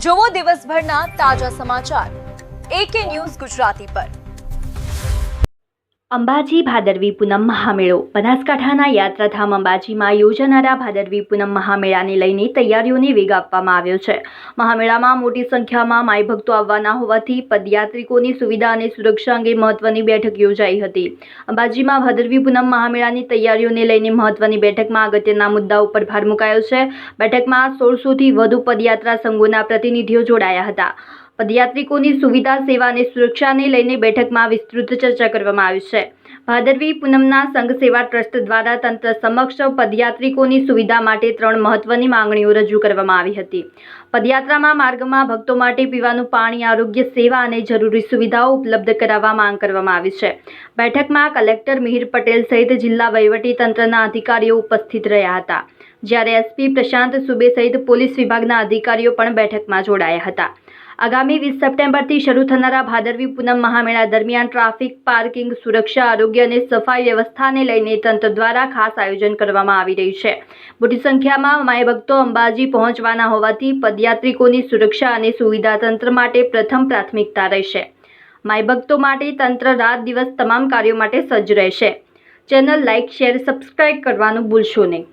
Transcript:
જોવો દિવસભરના તાજા સમાચાર AK ન્યૂઝ ગુજરાતી પર। અંબાજી ભાદરવી પૂનમ મહામેળો। બનાસકાંઠાના યાત્રાધામ અંબાજીમાં યોજાનારા ભાદરવી પૂનમ મહામેળાને લઈને તૈયારીઓને વેગ આપવામાં આવ્યો છે। મહામેળામાં મોટી સંખ્યામાં માઈ ભક્તો આવવાના હોવાથી પદયાત્રિકોની સુવિધા અને સુરક્ષા અંગે મહત્વની બેઠક યોજાઈ હતી। અંબાજીમાં ભાદરવી પૂનમ મહામેળાની તૈયારીઓને લઈને મહત્વની બેઠકમાં અગત્યના મુદ્દા ઉપર ભાર મુકાયો છે। બેઠકમાં 1600થી વધુ પદયાત્રા સંઘોના પ્રતિનિધિઓ જોડાયા હતા। પદયાત્રિકોની સુવિધા, સેવા અને સુરક્ષાને લઈને બેઠકમાં વિસ્તૃત ચર્ચા કરવામાં આવી છે। ભાદરવી પૂનમના સંઘ સેવા ટ્રસ્ટ દ્વારા તંત્ર સમક્ષ પદયાત્રિકોની સુવિધા માટે 3 મહત્વની માંગણીઓ રજૂ કરવામાં આવી હતી। પદયાત્રામાં માર્ગમાં ભક્તો માટે પીવાનું પાણી, આરોગ્ય સેવા અને જરૂરી સુવિધાઓ ઉપલબ્ધ કરાવવા માંગ કરવામાં આવી છે। બેઠકમાં કલેક્ટર મિહિર પટેલ સહિત જિલ્લા વહીવટી તંત્રના અધિકારીઓ ઉપસ્થિત રહ્યા હતા, જ્યારે SP પ્રશાંત સુબે સહિત પોલીસ વિભાગના અધિકારીઓ પણ બેઠકમાં જોડાયા હતા। આગામી 20 સપ્ટેમ્બરથી શરૂ થનારા ભાદરવી પૂનમ મહામેળા દરમિયાન ટ્રાફિક, પાર્કિંગ, સુરક્ષા, આરોગ્ય અને સફાઈ વ્યવસ્થાને લઈને તંત્ર દ્વારા ખાસ આયોજન કરવામાં આવી રહ્યું છે। મોટી સંખ્યામાં માઈ ભક્તો અંબાજી પહોંચવાના હોવાથી પદયાત્રિકોની સુરક્ષા અને સુવિધા તંત્ર માટે પ્રથમ પ્રાથમિકતા રહેશે। માઈ ભક્તો માટે તંત્ર રાત દિવસ તમામ કાર્યો માટે સજ્જ રહેશે। ચેનલ લાઇક, શેર, સબસ્ક્રાઇબ કરવાનું ભૂલશો નહીં।